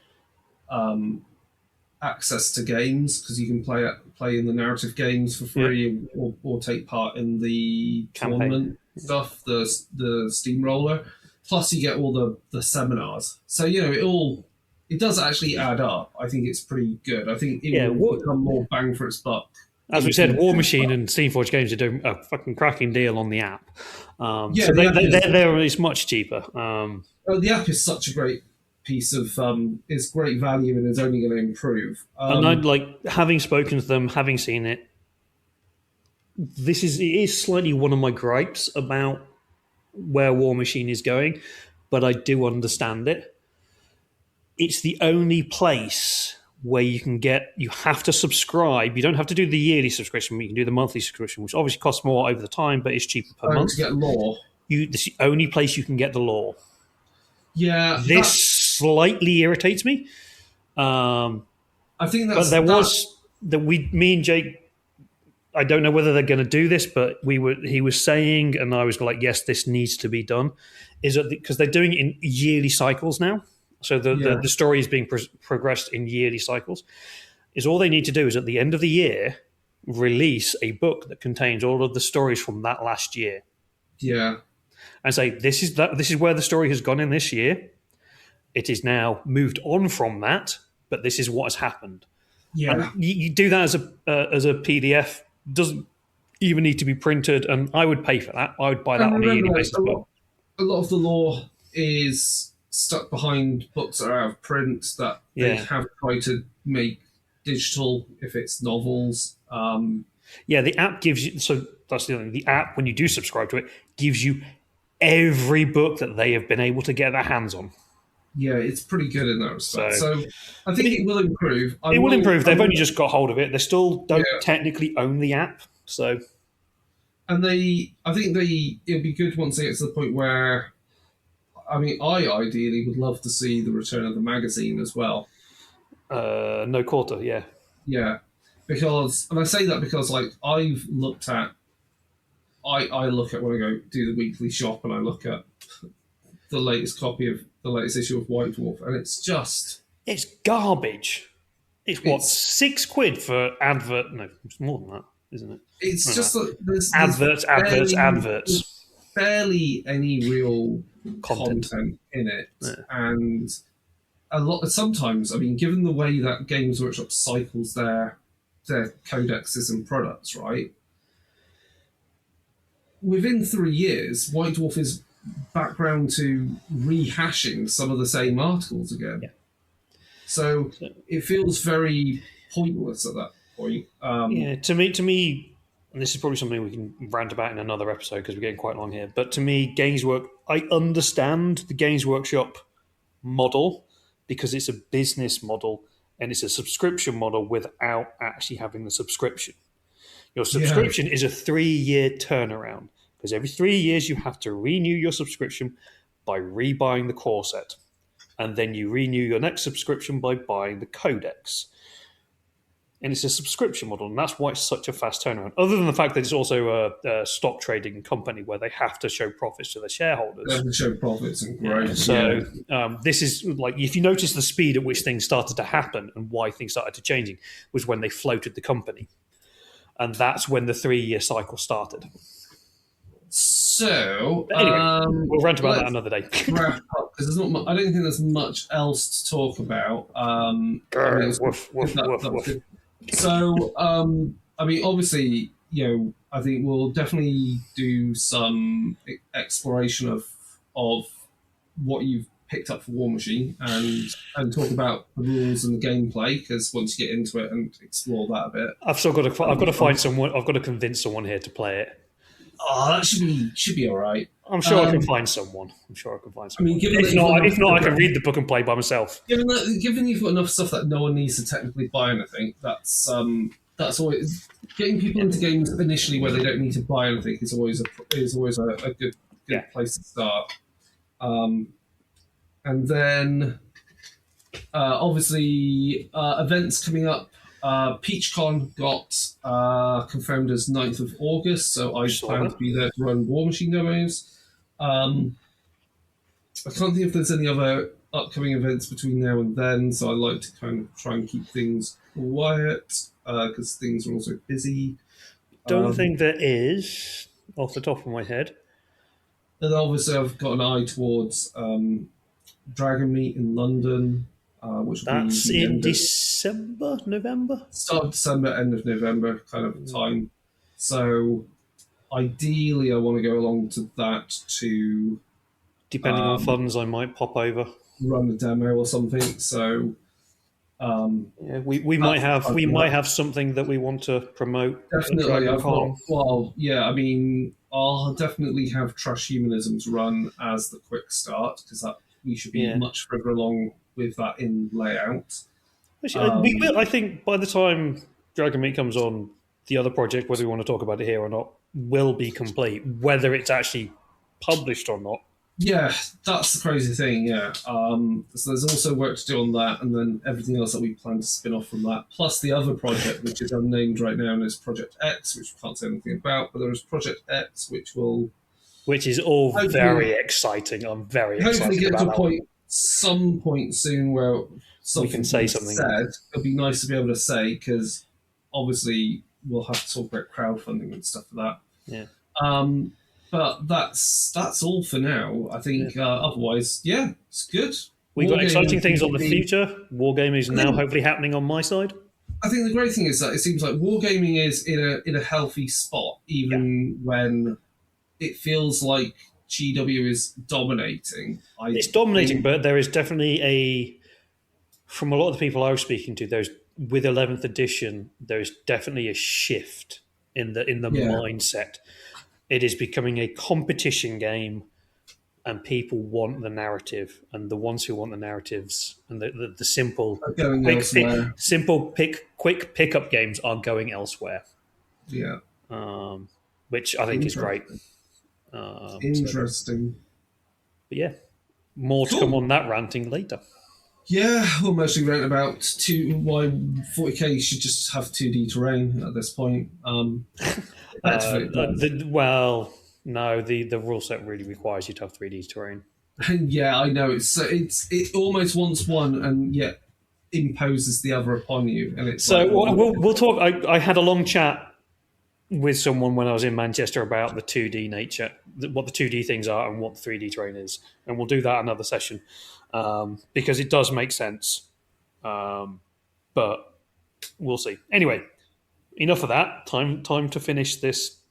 access to games because you can play in the narrative games for free, or take part in the tournament stuff, the steamroller. Plus, you get all the seminars. So it does actually add up. I think it's pretty good. I think it will become more bang for its buck. As we said, Warmachine and Steamforged Games are doing a fucking cracking deal on the app. So it's much cheaper. The app is such a great piece of it's great value and is only going to improve. And I having spoken to them, having seen it. It is slightly one of my gripes about where Warmachine is going, but I do understand it. It's the only place where you have to subscribe. You don't have to do the yearly subscription, but you can do the monthly subscription, which obviously costs more over the time, but it's cheaper per month. To get lore. It's the only place you can get the lore. Yeah. This slightly irritates me. I think that's... But me and Jake, I don't know whether they're going to do this, but he was saying, and I was like, yes, this needs to be done, is that because they're doing it in yearly cycles now. So the story is being progressed in yearly cycles. Is all they need to do is at the end of the year release a book that contains all of the stories from that last year. Yeah, and say this is where the story has gone in this year. It is now moved on from that, but this is what has happened. Yeah, and you do that as a PDF. Doesn't even need to be printed, and I would pay for that. I would buy that on a yearly basis. A lot of the lore is stuck behind books that are out of print that they have tried to make digital if it's novels. The app gives you, so that's the thing, the app, when you do subscribe to it, gives you every book that they have been able to get their hands on. Yeah, it's pretty good in that respect. So I think it will improve. It will improve. They've only just got hold of it. They still don't technically own the app. So, and I think it'll be good once they get to the point where, I mean, I ideally would love to see the return of the magazine as well. No quarter, yeah. Yeah, because, and I say that because I've looked at, I look at when I go do the weekly shop and I look at the latest copy of the latest issue of White Dwarf, and it's garbage. It's £6 for advert. No, it's more than that, isn't it? It's just that there's adverts. Barely any real content in it, and sometimes, I mean, given the way that Games Workshop cycles their codexes and products, right? Within 3 years, White Dwarf is back round to rehashing some of the same articles again. Yeah. So it feels very pointless at that point. To me, and this is probably something we can rant about in another episode because we're getting quite long here, but to me, I understand the Games Workshop model because it's a business model and it's a subscription model without actually having the subscription. Your subscription is a 3-year turnaround because every 3 years you have to renew your subscription by rebuying the core set. And then you renew your next subscription by buying the codex. And it's a subscription model, and that's why it's such a fast turnaround. Other than the fact that it's also a stock trading company where they have to show profits to their shareholders. They have to show profits and growth. So this is like, if you notice the speed at which things started to happen and why things started to changing was when they floated the company. And that's when the 3-year cycle started. So, but anyway, we'll rant about that another day. Wrap up, because I don't think there's much else to talk about. So, I mean, obviously, I think we'll definitely do some exploration of what you've picked up for Warmachine and talk about the rules and the gameplay, because once you get into it and explore that a bit, I've got to find someone. I've got to convince someone here to play it. Oh, that should be all right. I'm sure I can find someone. I mean, if not, I can read the book and play by myself. Given you've got enough stuff that no one needs to technically buy anything, that's always getting people into games initially where they don't need to buy anything is always a good place to start. And then obviously events coming up PeachCon got confirmed as 9th of August, so I plan to be there to run Warmachine demos. I can't think if there's any other upcoming events between now and then, so I like to kind of try and keep things quiet because things are also busy. Don't think there is, off the top of my head. And obviously I've got an eye towards Dragon Meet in London, which will that's be in December, November? Start of December, end of November kind of time. So ideally I want to go along to that to... Depending on funds, I might pop over. Run a demo or something. So we might have something that we want to promote. Definitely. I mean, I'll definitely have Trash Humanisms run as the quick start because we should be much further along with that in layout. We will, I think by the time Dragon Meat comes on, the other project, whether we want to talk about it here or not, will be complete, whether it's actually published or not. Yeah, that's the crazy thing, yeah. So there's also work to do on that, and then everything else that we plan to spin off from that, plus the other project, which is unnamed right now, and is Project X, which we can't say anything about, but there is Project X, which is all very exciting. I'm very excited about that. Hopefully get to some point soon where we can say something. It'll be nice to be able to say, because obviously we'll have to talk about crowdfunding and stuff for that. Yeah. But that's all for now. I think otherwise, it's good. We've got exciting things on the future. Wargaming is now hopefully happening on my side. I think the great thing is that it seems like Wargaming is in a healthy spot, even when it feels like GW is dominating. It's dominating, but there is definitely from a lot of the people I was speaking to, with 11th edition, there is definitely a shift in the mindset. It is becoming a competition game, and people want the narrative, and the ones who want the narratives and the simple, quick pickup games are going elsewhere. Yeah, which I think is great. Interesting. But more to come on that ranting later. Yeah, we'll mostly rant about why 40k should just have 2D terrain at this point. The rule set really requires you to have 3D terrain. Yeah, I know. It almost wants one and yet imposes the other upon you. And it's we'll talk. I had a long chat with someone when I was in Manchester about the 2D nature, what the 2D things are and what the 3D terrain is, and we'll do that another session because it does make sense. But we'll see. Anyway. Enough of that. Time to finish this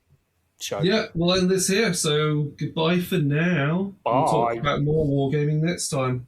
show. Yeah, we'll end this here. So goodbye for now. Bye. We'll talk about more wargaming next time.